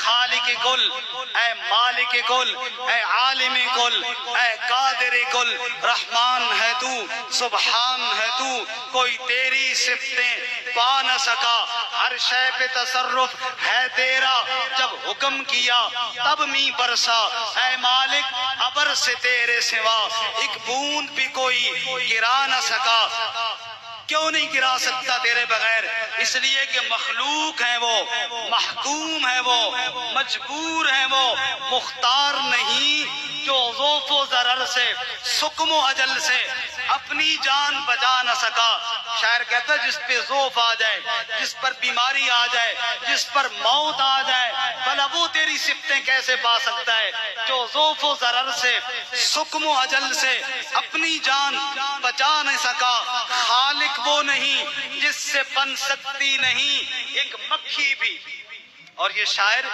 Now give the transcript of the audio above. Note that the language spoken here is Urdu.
خالق کل، اے مالک کل، اے عالم کل، اے قادر کل، رحمان ہے تو، سبحان ہے تو، کوئی تیری صفتیں پا نہ سکا، ہر شے پہ تصرف ہے تیرا، جب حکم کیا تب می برسا، اے مالک ابر سے تیرے سوا ایک بوند بھی کوئی گرا نہ سکا۔ کیوں نہیں گرا سکتا تیرے بغیر؟ اس لیے کہ مخلوق ہیں وہ، محکوم ہیں وہ، مجبور ہیں وہ، مختار نہیں، جو ذوف و ضرر سے، سقم و اجل سے اپنی جان بچا نہ سکا۔ شاعر کہتا ہے جس پہ ذوف آ جائے، جس پر بیماری آ جائے، جس پر موت آ جائے، بھلا وہ تیری صفتیں کیسے پا سکتا ہے؟ جو ذوف و ضرر سے، سقم و اجل سے اپنی جان بچا نہ سکا، خالق وہ نہیں جس سے بن سکتی نہیں ایک مکھی بھی۔ اور یہ شاعر